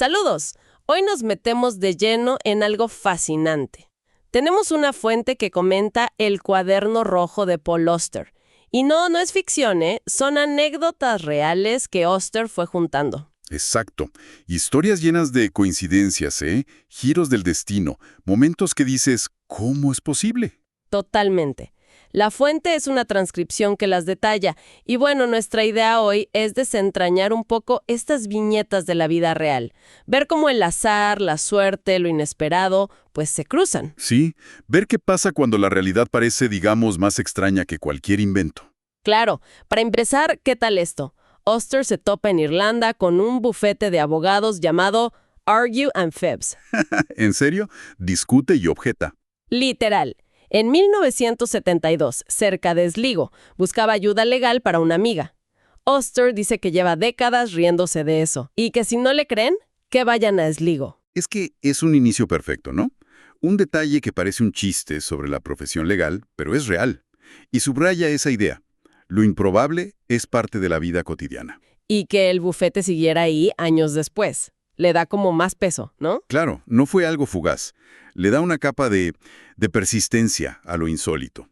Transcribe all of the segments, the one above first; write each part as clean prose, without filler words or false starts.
Saludos. Hoy nos metemos de lleno en algo fascinante. Tenemos una fuente que comenta el cuaderno rojo de Paul Auster. Y no es ficción, ¿eh? Son anécdotas reales que Auster fue juntando. Exacto. Historias llenas de coincidencias, ¿eh? Giros del destino, momentos que dices, ¿cómo es posible? Totalmente. La fuente es una transcripción que las detalla. Y bueno, nuestra idea hoy es desentrañar un poco estas viñetas de la vida real. Ver cómo el azar, la suerte, lo inesperado, pues se cruzan. Sí, ver qué pasa cuando la realidad parece, digamos, más extraña que cualquier invento. Claro, para empezar, ¿qué tal esto? Auster se topa en Irlanda con un bufete de abogados llamado Argue and Fibs. ¿En serio? Discute y objeta. Literal. En 1972, cerca de Sligo, buscaba ayuda legal para una amiga. Auster dice que lleva décadas riéndose de eso, y que si no le creen, que vayan a Sligo. Es que es un inicio perfecto, ¿no? Un detalle que parece un chiste sobre la profesión legal, pero es real. Y subraya esa idea. Lo improbable es parte de la vida cotidiana. Y que el bufete siguiera ahí años después. Le da como más peso, ¿no? Claro, no fue algo fugaz. Le da una capa de persistencia a lo insólito.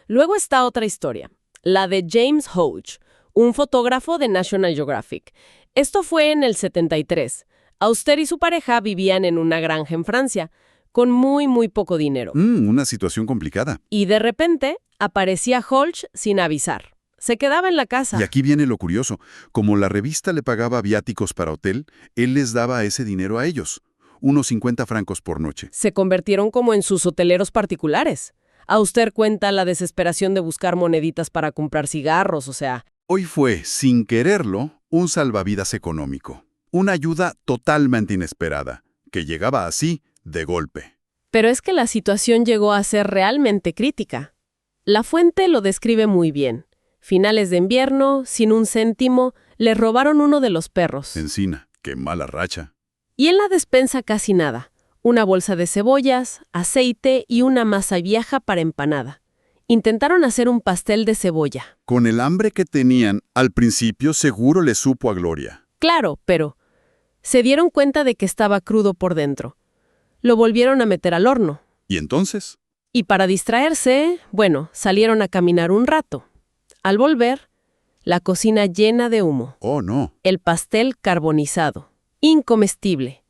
Luego está otra historia, la de James Hodge, un fotógrafo de National Geographic. Esto fue en el 73. Auster y su pareja vivían en una granja en Francia, con muy poco dinero. Una situación complicada. Y de repente aparecía Hodge sin avisar. Se quedaba en la casa. Y aquí viene lo curioso. Como la revista le pagaba viáticos para hotel, él les daba ese dinero a ellos. Unos 50 francos por noche. Se convirtieron como en sus hoteleros particulares. Auster cuenta la desesperación de buscar moneditas para comprar cigarros, o sea. Hoy fue, sin quererlo, un salvavidas económico. Una ayuda totalmente inesperada, que llegaba así, de golpe. Pero es que la situación llegó a ser realmente crítica. La fuente lo describe muy bien. Finales de invierno, sin un céntimo, le robaron uno de los perros. Encina, qué mala racha. Y en la despensa casi nada. Una bolsa de cebollas, aceite y una masa vieja para empanada. Intentaron hacer un pastel de cebolla. Con el hambre que tenían, al principio seguro le supo a gloria. Claro, pero se dieron cuenta de que estaba crudo por dentro. Lo volvieron a meter al horno. ¿Y entonces? Y para distraerse, bueno, salieron a caminar un rato. Al volver, la cocina llena de humo. Oh, no. El pastel carbonizado. Incomestible.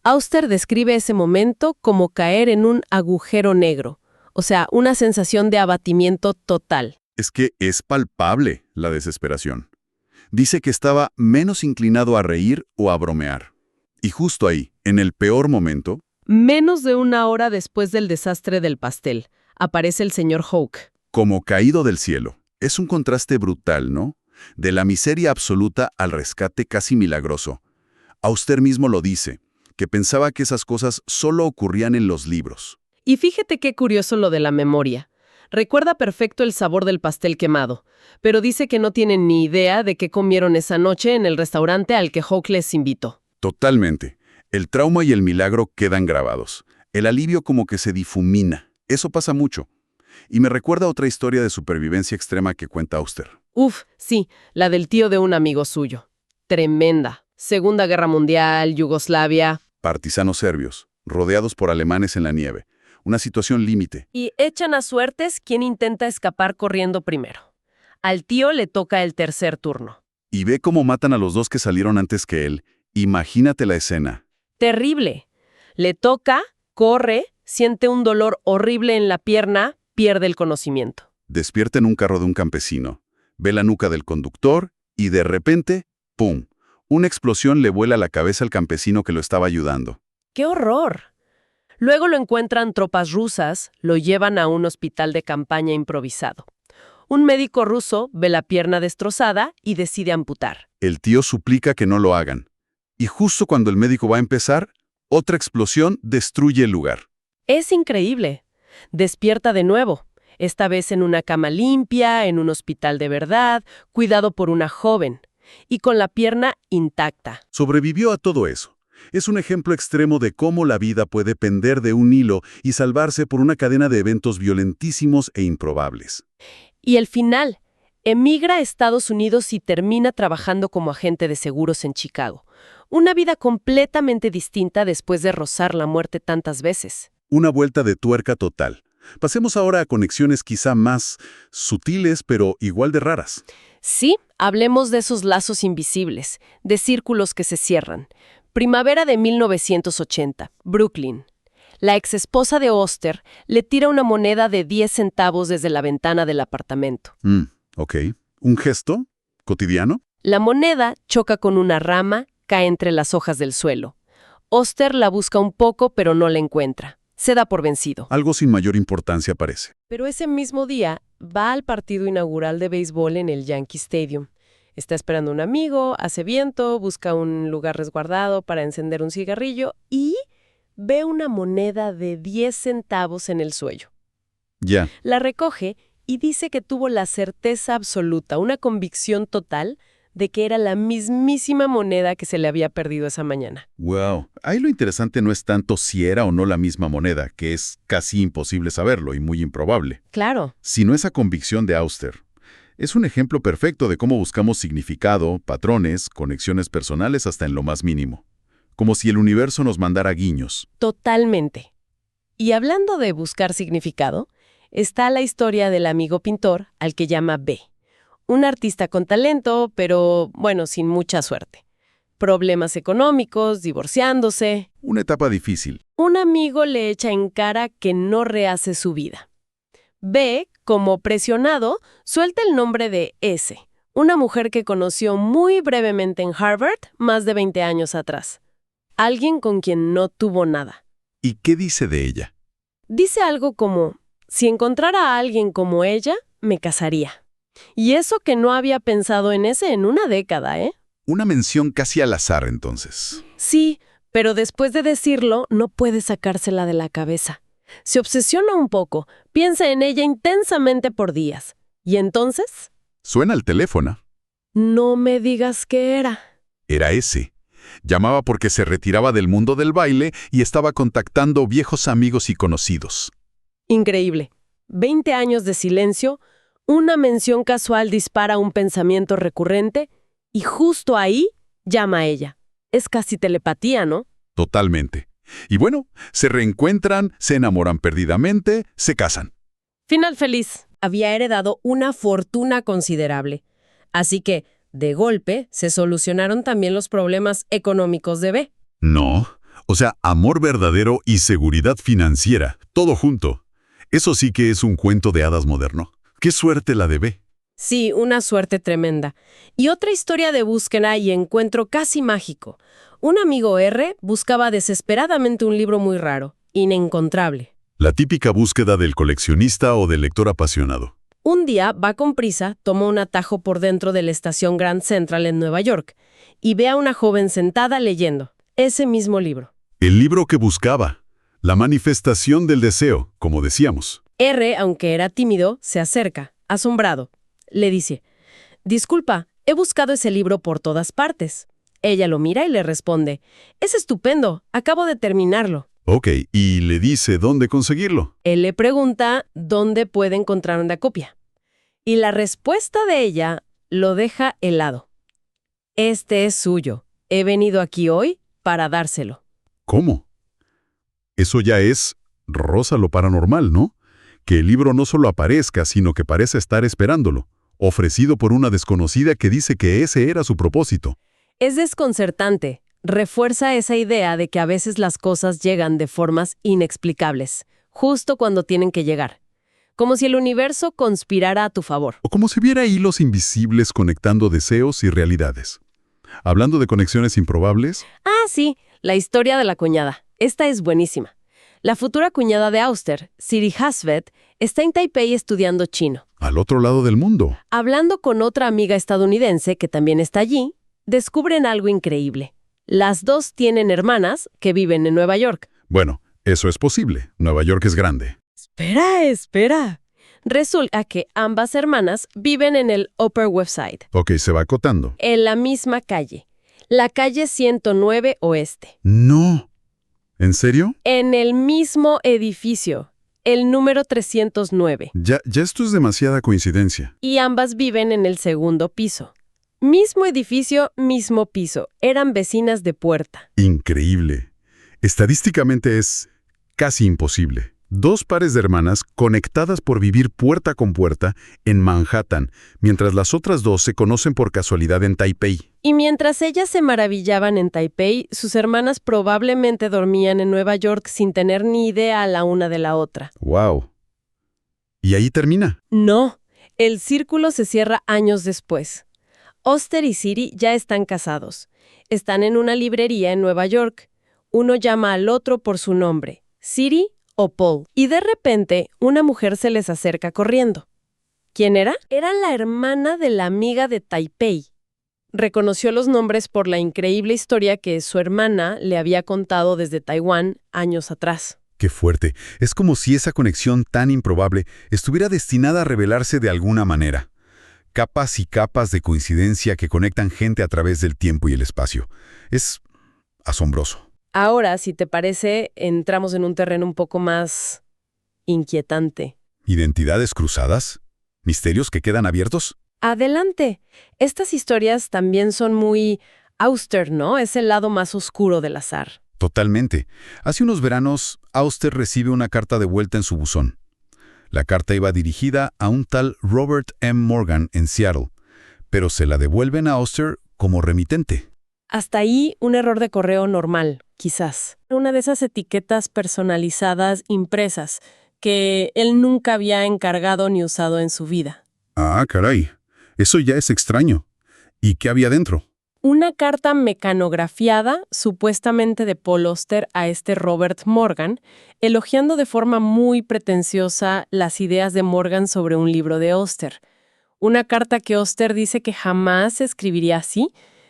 Auster describe ese momento como caer en un agujero negro, o sea, una sensación de abatimiento total. Es que es palpable la desesperación. Dice que estaba menos inclinado a reír o a bromear. Y justo ahí, en el peor momento... Menos de una hora después del desastre del pastel, aparece el señor Hawke. Como caído del cielo. Es un contraste brutal, ¿no? De la miseria absoluta al rescate casi milagroso. Auster mismo lo dice, que pensaba que esas cosas solo ocurrían en los libros. Y fíjate qué curioso lo de la memoria. Recuerda perfecto el sabor del pastel quemado, pero dice que no tienen ni idea de qué comieron esa noche en el restaurante al que Hawke les invitó. Totalmente. El trauma y el milagro quedan grabados. El alivio como que se difumina. Eso pasa mucho. Y me recuerda otra historia de supervivencia extrema que cuenta Auster. Uf, sí, la del tío de un amigo suyo. Tremenda. Segunda Guerra Mundial, Yugoslavia. Partisanos serbios, rodeados por alemanes en la nieve. Una situación límite. Y echan a suertes quien intenta escapar corriendo primero. Al tío le toca el tercer turno. Y ve cómo matan a los dos que salieron antes que él. Imagínate la escena. Terrible. Le toca, corre, siente un dolor horrible en la pierna, pierde el conocimiento. Despierta en un carro de un campesino. Ve la nuca del conductor y de repente, ¡pum! Una explosión le vuela la cabeza al campesino que lo estaba ayudando. ¡Qué horror! Luego lo encuentran tropas rusas, lo llevan a un hospital de campaña improvisado. Un médico ruso ve la pierna destrozada y decide amputar. El tío suplica que no lo hagan. Y justo cuando el médico va a empezar, otra explosión destruye el lugar. Es increíble. Despierta de nuevo, esta vez en una cama limpia, en un hospital de verdad, cuidado por una joven, y con la pierna intacta. Sobrevivió a todo eso. Es un ejemplo extremo de cómo la vida puede pender de un hilo y salvarse por una cadena de eventos violentísimos e improbables. Y el final, emigra a Estados Unidos y termina trabajando como agente de seguros en Chicago. Una vida completamente distinta después de rozar la muerte tantas veces. Una vuelta de tuerca total. Pasemos ahora a conexiones quizá más sutiles, pero igual de raras. Sí, hablemos de esos lazos invisibles, de círculos que se cierran. Primavera de 1980, Brooklyn. La exesposa de Oster le tira una moneda de 10 centavos desde la ventana del apartamento. Ok. ¿Un gesto? ¿Cotidiano? La moneda choca con una rama, cae entre las hojas del suelo. Oster la busca un poco, pero no la encuentra. Se da por vencido. Algo sin mayor importancia parece. Pero ese mismo día va al partido inaugural de béisbol en el Yankee Stadium. Está esperando un amigo, hace viento, busca un lugar resguardado para encender un cigarrillo y ve una moneda de 10 centavos en el suelo. Ya. La recoge y dice que tuvo la certeza absoluta, una convicción total, de que era la mismísima moneda que se le había perdido esa mañana. Wow. Ahí lo interesante no es tanto si era o no la misma moneda, que es casi imposible saberlo y muy improbable, Claro. sino esa convicción de Auster. Es un ejemplo perfecto de cómo buscamos significado, patrones, conexiones personales hasta en lo más mínimo. Como si el universo nos mandara guiños. Totalmente. Y hablando de buscar significado, está la historia del amigo pintor al que llama B. Un artista con talento, pero, bueno, sin mucha suerte. Problemas económicos, divorciándose. Una etapa difícil. Un amigo le echa en cara que no rehace su vida. B, como presionado, suelta el nombre de S, una mujer que conoció muy brevemente en Harvard más de 20 años atrás. Alguien con quien no tuvo nada. ¿Y qué dice de ella? Dice algo como, si encontrara a alguien como ella, me casaría. Y eso que no había pensado en ese en una década, ¿eh? Una mención casi al azar, entonces. Sí, pero después de decirlo, no puede sacársela de la cabeza. Se obsesiona un poco, piensa en ella intensamente por días. ¿Y entonces? Suena el teléfono. No me digas qué era. Era ese. Llamaba porque se retiraba del mundo del baile y estaba contactando viejos amigos y conocidos. Increíble. 20 años de silencio, una mención casual dispara un pensamiento recurrente y justo ahí llama a ella. Es casi telepatía, ¿no? Totalmente. Y bueno, se reencuentran, se enamoran perdidamente, se casan. Final feliz. Había heredado una fortuna considerable. Así que, de golpe, se solucionaron también los problemas económicos de B. No. O sea, amor verdadero y seguridad financiera, todo junto. Eso sí que es un cuento de hadas moderno. ¡Qué suerte la de B! Sí, una suerte tremenda. Y otra historia de búsqueda y encuentro casi mágico. Un amigo R buscaba desesperadamente un libro muy raro, inencontrable. La típica búsqueda del coleccionista o del lector apasionado. Un día va con prisa, toma un atajo por dentro de la estación Grand Central en Nueva York y ve a una joven sentada leyendo ese mismo libro. El libro que buscaba. La manifestación del deseo, como decíamos. R, aunque era tímido, se acerca, asombrado. Le dice, «Disculpa, he buscado ese libro por todas partes». Ella lo mira y le responde, «Es estupendo, acabo de terminarlo». Ok, y le dice dónde conseguirlo. Él le pregunta dónde puede encontrar una copia. Y la respuesta de ella lo deja helado. «Este es suyo. He venido aquí hoy para dárselo». ¿Cómo? Eso ya es rosa lo paranormal, ¿no? Que el libro no solo aparezca, sino que parece estar esperándolo, ofrecido por una desconocida que dice que ese era su propósito. Es desconcertante. Refuerza esa idea de que a veces las cosas llegan de formas inexplicables, justo cuando tienen que llegar. Como si el universo conspirara a tu favor. O como si viera hilos invisibles conectando deseos y realidades. Hablando de conexiones improbables. Ah, sí, la historia de la cuñada. Esta es buenísima. La futura cuñada de Auster, Siri Hasvet, está en Taipei estudiando chino. Al otro lado del mundo. Hablando con otra amiga estadounidense que también está allí, descubren algo increíble. Las dos tienen hermanas que viven en Nueva York. Bueno, eso es posible. Nueva York es grande. Espera. Resulta que ambas hermanas viven en el Upper West Side. Ok, se va acotando. En la misma calle. La calle 109 Oeste. No. ¿En serio? En el mismo edificio. El número 309. Ya esto es demasiada coincidencia. Y ambas viven en el segundo piso. Mismo edificio, mismo piso. Eran vecinas de puerta. Increíble. Estadísticamente es casi imposible. Dos pares de hermanas conectadas por vivir puerta con puerta en Manhattan, mientras las otras dos se conocen por casualidad en Taipei. Y mientras ellas se maravillaban en Taipei, sus hermanas probablemente dormían en Nueva York sin tener ni idea la una de la otra. ¡Wow! ¿Y ahí termina? No, el círculo se cierra años después. Oster y Siri ya están casados. Están en una librería en Nueva York. Uno llama al otro por su nombre, Siri o Paul. Y de repente, una mujer se les acerca corriendo. ¿Quién era? Era la hermana de la amiga de Taipei. Reconoció los nombres por la increíble historia que su hermana le había contado desde Taiwán años atrás. ¡Qué fuerte! Es como si esa conexión tan improbable estuviera destinada a revelarse de alguna manera. Capas y capas de coincidencia que conectan gente a través del tiempo y el espacio. Es asombroso. Ahora, si te parece, entramos en un terreno un poco más inquietante. ¿Identidades cruzadas? ¿Misterios que quedan abiertos? Adelante. Estas historias también son muy Auster, ¿no? Es el lado más oscuro del azar. Totalmente. Hace unos veranos, Auster recibe una carta de vuelta en su buzón. La carta iba dirigida a un tal Robert M. Morgan en Seattle, pero se la devuelven a Auster como remitente. Hasta ahí, un error de correo normal, quizás. Una de esas etiquetas personalizadas impresas que él nunca había encargado ni usado en su vida. Ah, caray. Eso ya es extraño. ¿Y qué había dentro? Una carta mecanografiada, supuestamente de Paul Auster a este Robert Morgan, elogiando de forma muy pretenciosa las ideas de Morgan sobre un libro de Auster. Una carta que Auster dice que jamás escribiría así,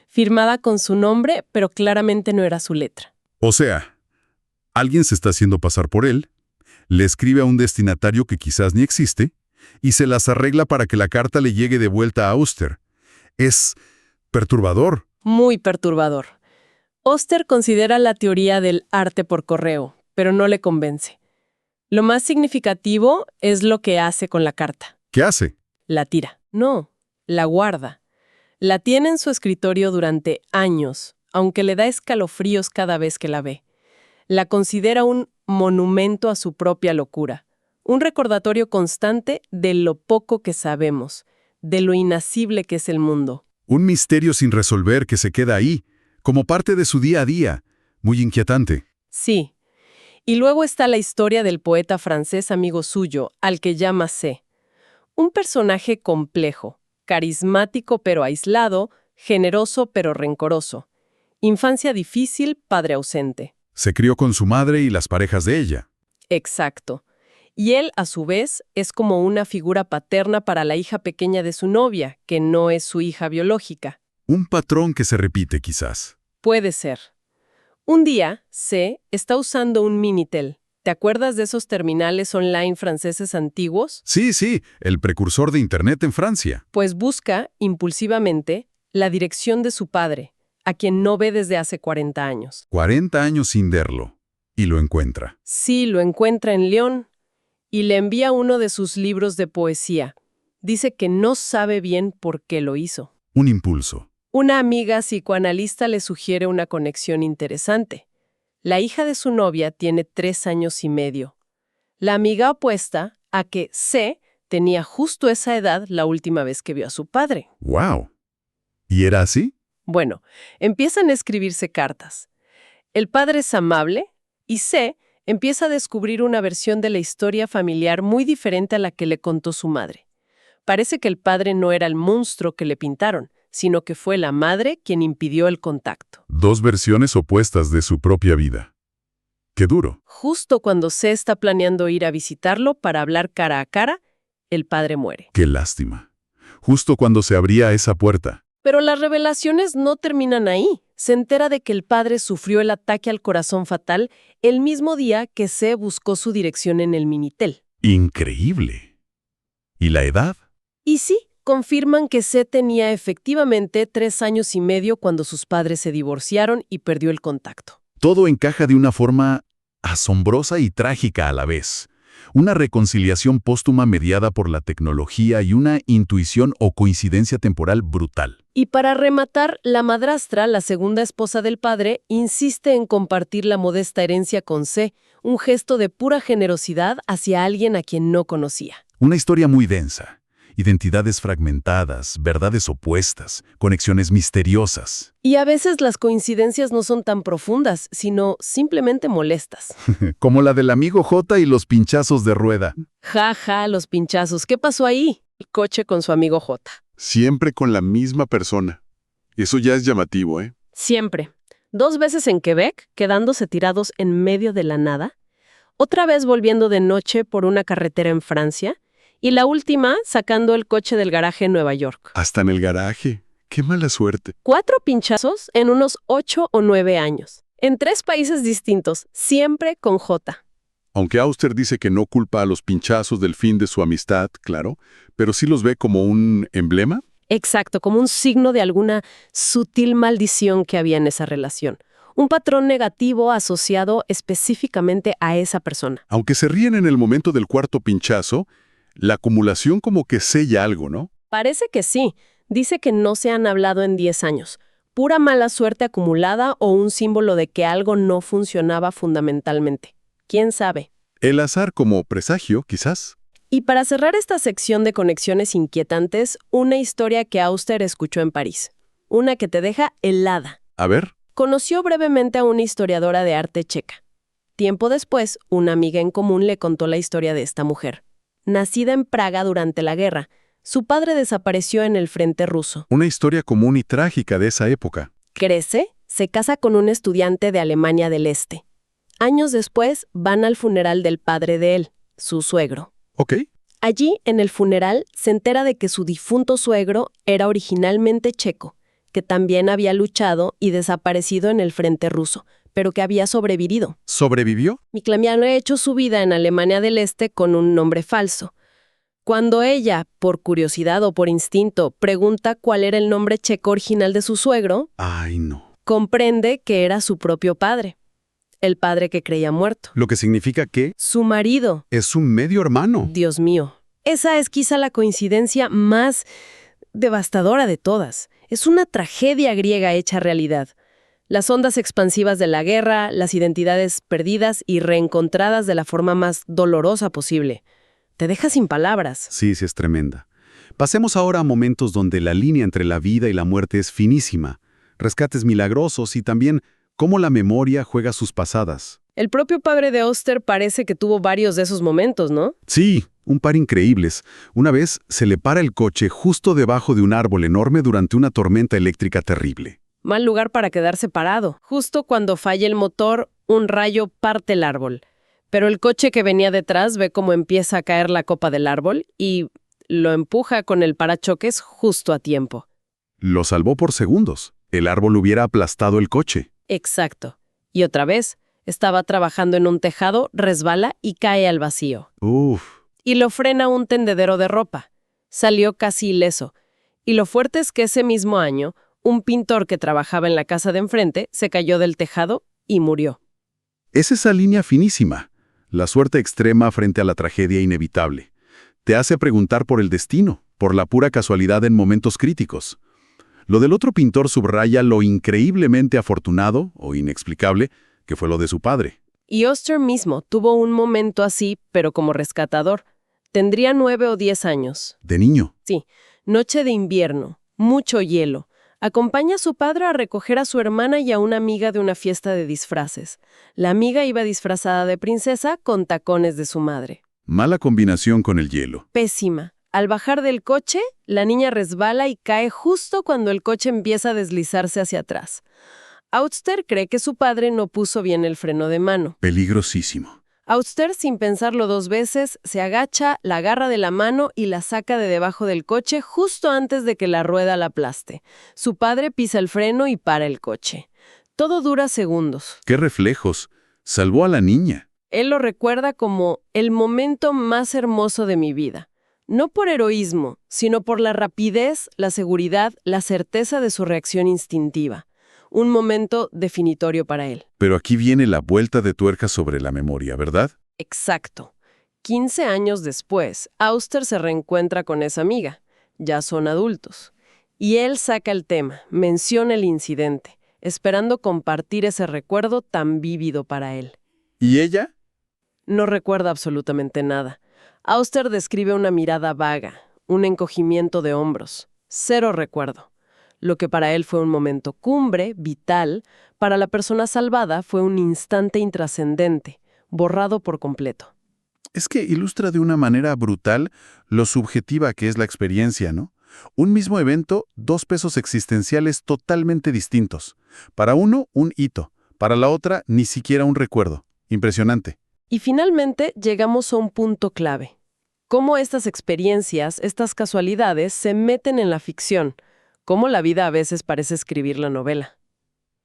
firmada con su nombre, pero claramente no era su letra. O sea, alguien se está haciendo pasar por él, le escribe a un destinatario que quizás ni existe, y se las arregla para que la carta le llegue de vuelta a Auster. Es perturbador. Muy perturbador. Auster considera la teoría del arte por correo, pero no le convence. Lo más significativo es lo que hace con la carta. ¿Qué hace? La tira. No, la guarda. La tiene en su escritorio durante años, aunque le da escalofríos cada vez que la ve. La considera un monumento a su propia locura, un recordatorio constante de lo poco que sabemos, de lo inasible que es el mundo. Un misterio sin resolver que se queda ahí, como parte de su día a día. Muy inquietante. Sí. Y luego está la historia del poeta francés amigo suyo, al que llama C. Un personaje complejo, carismático pero aislado, generoso pero rencoroso. Infancia difícil, padre ausente. Se crió con su madre y las parejas de ella. Exacto. Y él, a su vez, es como una figura paterna para la hija pequeña de su novia, que no es su hija biológica. Un patrón que se repite, quizás. Puede ser. Un día, C está usando un Minitel. ¿Te acuerdas de esos terminales online franceses antiguos? Sí, el precursor de Internet en Francia. Pues busca, impulsivamente, la dirección de su padre, a quien no ve desde hace 40 años. 40 años sin verlo. Y lo encuentra. Sí, lo encuentra en Lyon y le envía uno de sus libros de poesía. Dice que no sabe bien por qué lo hizo. Un impulso. Una amiga psicoanalista le sugiere una conexión interesante. La hija de su novia tiene 3 años y medio. La amiga apuesta a que C tenía justo esa edad la última vez que vio a su padre. ¡Wow! ¿Y era así? Bueno, empiezan a escribirse cartas. El padre es amable y C empieza a descubrir una versión de la historia familiar muy diferente a la que le contó su madre. Parece que el padre no era el monstruo que le pintaron, sino que fue la madre quien impidió el contacto. Dos versiones opuestas de su propia vida. ¡Qué duro! Justo cuando C está planeando ir a visitarlo para hablar cara a cara, el padre muere. ¡Qué lástima! Justo cuando se abría esa puerta. Pero las revelaciones no terminan ahí. Se entera de que el padre sufrió el ataque al corazón fatal el mismo día que C buscó su dirección en el Minitel. ¡Increíble! ¿Y la edad? Y sí, confirman que C tenía efectivamente 3 años y medio cuando sus padres se divorciaron y perdió el contacto. Todo encaja de una forma asombrosa y trágica a la vez. Una reconciliación póstuma mediada por la tecnología y una intuición o coincidencia temporal brutal. Y para rematar, la madrastra, la segunda esposa del padre, insiste en compartir la modesta herencia con C, un gesto de pura generosidad hacia alguien a quien no conocía. Una historia muy densa. Identidades fragmentadas, verdades opuestas, conexiones misteriosas. Y a veces las coincidencias no son tan profundas, sino simplemente molestas. Como la del amigo J y los pinchazos de rueda. Ja, los pinchazos. ¿Qué pasó ahí? El coche con su amigo J. Siempre con la misma persona. Eso ya es llamativo, ¿eh? Siempre. 2 veces en Quebec, quedándose tirados en medio de la nada. Otra vez volviendo de noche por una carretera en Francia. Y la última, sacando el coche del garaje en Nueva York. Hasta en el garaje. ¡Qué mala suerte! 4 pinchazos en unos 8 o 9 años. En 3 países distintos, siempre con J. Aunque Auster dice que no culpa a los pinchazos del fin de su amistad, claro, pero sí los ve como un emblema. Exacto, como un signo de alguna sutil maldición que había en esa relación. Un patrón negativo asociado específicamente a esa persona. Aunque se ríen en el momento del cuarto pinchazo, la acumulación como que sella algo, ¿no? Parece que sí. Dice que no se han hablado en 10 años. Pura mala suerte acumulada o un símbolo de que algo no funcionaba fundamentalmente. ¿Quién sabe? El azar como presagio, quizás. Y para cerrar esta sección de conexiones inquietantes, una historia que Auster escuchó en París. Una que te deja helada. A ver. Conoció brevemente a una historiadora de arte checa. Tiempo después, una amiga en común le contó la historia de esta mujer. Nacida en Praga durante la guerra, su padre desapareció en el frente ruso. Una historia común y trágica de esa época. Crece, se casa con un estudiante de Alemania del Este. Años después, van al funeral del padre de él, su suegro. Ok. Allí, en el funeral, se entera de que su difunto suegro era originalmente checo, que también había luchado y desaparecido en el frente ruso, pero que había sobrevivido. ¿Sobrevivió? Miclamiano ha hecho su vida en Alemania del Este con un nombre falso. Cuando ella, por curiosidad o por instinto, pregunta cuál era el nombre checo original de su suegro, Ay, no. comprende que era su propio padre, el padre que creía muerto. Lo que significa que Su marido. es un medio hermano. Dios mío. Esa es quizá la coincidencia más devastadora de todas. Es una tragedia griega hecha realidad. Las ondas expansivas de la guerra, las identidades perdidas y reencontradas de la forma más dolorosa posible. Te deja sin palabras. Sí, es tremenda. Pasemos ahora a momentos donde la línea entre la vida y la muerte es finísima. Rescates milagrosos y también cómo la memoria juega sus pasadas. El propio padre de Auster parece que tuvo varios de esos momentos, ¿no? Sí, un par increíbles. Una vez se le para el coche justo debajo de un árbol enorme durante una tormenta eléctrica terrible. Mal lugar para quedarse parado. Justo cuando falla el motor, un rayo parte el árbol. Pero el coche que venía detrás ve cómo empieza a caer la copa del árbol y lo empuja con el parachoques justo a tiempo. Lo salvó por segundos. El árbol hubiera aplastado el coche. Exacto. Y otra vez, estaba trabajando en un tejado, resbala y cae al vacío. Uf. Y lo frena un tendedero de ropa. Salió casi ileso. Y lo fuerte es que ese mismo año, un pintor que trabajaba en la casa de enfrente se cayó del tejado y murió. Es esa línea finísima. La suerte extrema frente a la tragedia inevitable. Te hace preguntar por el destino, por la pura casualidad en momentos críticos. Lo del otro pintor subraya lo increíblemente afortunado, o inexplicable, que fue lo de su padre. Y Auster mismo tuvo un momento así, pero como rescatador. Tendría 9 o 10 años. De niño. Sí, noche de invierno, mucho hielo. Acompaña a su padre a recoger a su hermana y a una amiga de una fiesta de disfraces. La amiga iba disfrazada de princesa con tacones de su madre. Mala combinación con el hielo. Pésima. Al bajar del coche, la niña resbala y cae justo cuando el coche empieza a deslizarse hacia atrás. Auster cree que su padre no puso bien el freno de mano. Peligrosísimo. Auster, sin pensarlo 2 veces, se agacha, la agarra de la mano y la saca de debajo del coche justo antes de que la rueda la aplaste. Su padre pisa el freno y para el coche. Todo dura segundos. ¡Qué reflejos! Salvó a la niña. Él lo recuerda como el momento más hermoso de mi vida. No por heroísmo, sino por la rapidez, la seguridad, la certeza de su reacción instintiva. Un momento definitorio para él. Pero aquí viene la vuelta de tuerca sobre la memoria, ¿verdad? Exacto. 15 años después, Auster se reencuentra con esa amiga. Ya son adultos. Y él saca el tema, menciona el incidente, esperando compartir ese recuerdo tan vívido para él. ¿Y ella? No recuerda absolutamente nada. Auster describe una mirada vaga, un encogimiento de hombros. Cero recuerdo. Lo que para él fue un momento cumbre, vital, para la persona salvada fue un instante intrascendente, borrado por completo. Es que ilustra de una manera brutal lo subjetiva que es la experiencia, ¿no? Un mismo evento, dos pesos existenciales totalmente distintos. Para uno, un hito. Para la otra, ni siquiera un recuerdo. Impresionante. Y finalmente llegamos a un punto clave. Cómo estas experiencias, estas casualidades, se meten en la ficción. Cómo la vida a veces parece escribir la novela.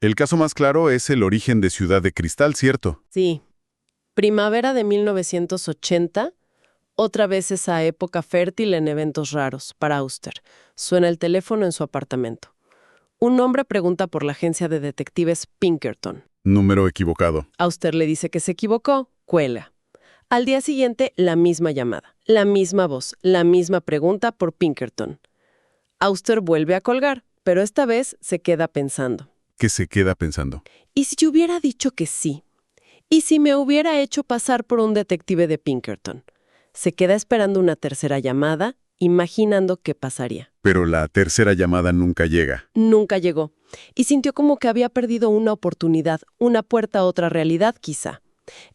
El caso más claro es el origen de Ciudad de Cristal, ¿cierto? Sí. Primavera de 1980, otra vez esa época fértil en eventos raros para Auster. Suena el teléfono en su apartamento. Un hombre pregunta por la agencia de detectives Pinkerton. Número equivocado. Auster le dice que se equivocó, cuela. Al día siguiente, la misma llamada, la misma voz, la misma pregunta por Pinkerton. Auster vuelve a colgar, pero esta vez se queda pensando. ¿Qué se queda pensando? ¿Y si yo hubiera dicho que sí? ¿Y si me hubiera hecho pasar por un detective de Pinkerton? Se queda esperando una tercera llamada, imaginando qué pasaría. Pero la tercera llamada nunca llega. Nunca llegó, y sintió como que había perdido una oportunidad, una puerta a otra realidad quizá.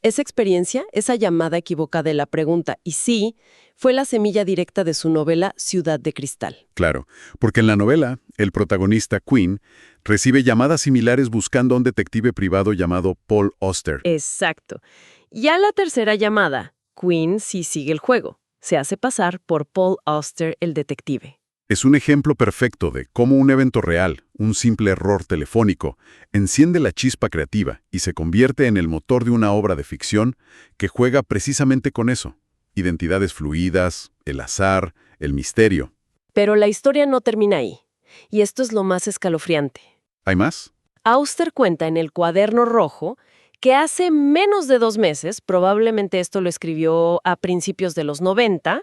Esa experiencia, esa llamada equivocada de la pregunta «y sí», fue la semilla directa de su novela Ciudad de Cristal. Claro, porque en la novela, el protagonista, Quinn, recibe llamadas similares buscando a un detective privado llamado Paul Auster. Exacto. Ya la tercera llamada, Quinn sí sigue el juego. Se hace pasar por Paul Auster, el detective. Es un ejemplo perfecto de cómo un evento real, un simple error telefónico, enciende la chispa creativa y se convierte en el motor de una obra de ficción que juega precisamente con eso. Identidades fluidas, el azar, el misterio. Pero la historia no termina ahí. Y esto es lo más escalofriante. ¿Hay más? Auster cuenta en el Cuaderno Rojo que hace menos de 2 meses, probablemente esto lo escribió a principios de los 90,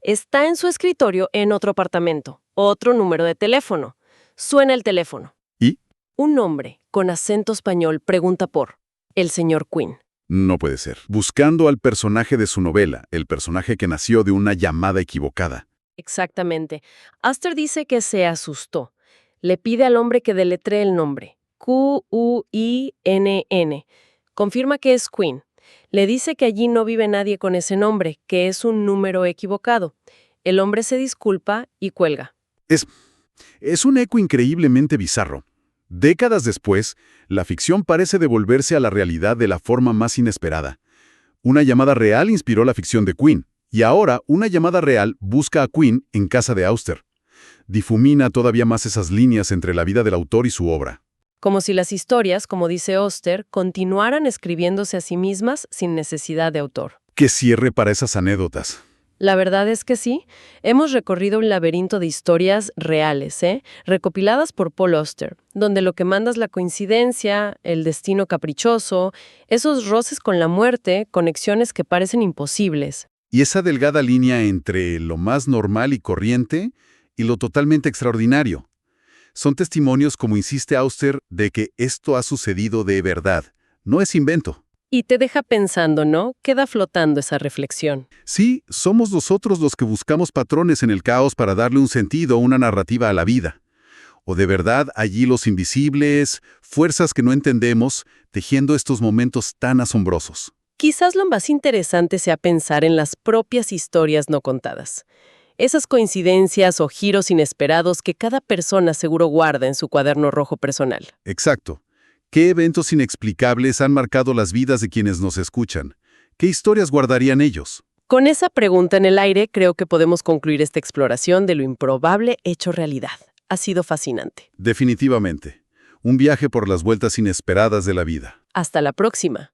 está en su escritorio en otro apartamento, otro número de teléfono. Suena el teléfono. ¿Y? Un hombre con acento español pregunta por el señor Quinn. No puede ser. Buscando al personaje de su novela, el personaje que nació de una llamada equivocada. Exactamente. Auster dice que se asustó. Le pide al hombre que deletree el nombre. Q-U-I-N-N. Confirma que es Quinn. Le dice que allí no vive nadie con ese nombre, que es un número equivocado. El hombre se disculpa y cuelga. Es un eco increíblemente bizarro. Décadas después, la ficción parece devolverse a la realidad de la forma más inesperada. Una llamada real inspiró la ficción de Quinn, y ahora una llamada real busca a Quinn en casa de Auster. Difumina todavía más esas líneas entre la vida del autor y su obra. Como si las historias, como dice Auster, continuaran escribiéndose a sí mismas sin necesidad de autor. ¡Qué cierre para esas anécdotas! La verdad es que sí. Hemos recorrido un laberinto de historias reales, recopiladas por Paul Auster, donde lo que manda es la coincidencia, el destino caprichoso, esos roces con la muerte, conexiones que parecen imposibles. Y esa delgada línea entre lo más normal y corriente y lo totalmente extraordinario. Son testimonios, como insiste Auster, de que esto ha sucedido de verdad. No es invento. Y te deja pensando, ¿no? Queda flotando esa reflexión. Sí, somos nosotros los que buscamos patrones en el caos para darle un sentido, una narrativa a la vida. O de verdad allí los invisibles, fuerzas que no entendemos, tejiendo estos momentos tan asombrosos. Quizás lo más interesante sea pensar en las propias historias no contadas. Esas coincidencias o giros inesperados que cada persona seguro guarda en su cuaderno rojo personal. Exacto. ¿Qué eventos inexplicables han marcado las vidas de quienes nos escuchan? ¿Qué historias guardarían ellos? Con esa pregunta en el aire, creo que podemos concluir esta exploración de lo improbable hecho realidad. Ha sido fascinante. Definitivamente. Un viaje por las vueltas inesperadas de la vida. Hasta la próxima.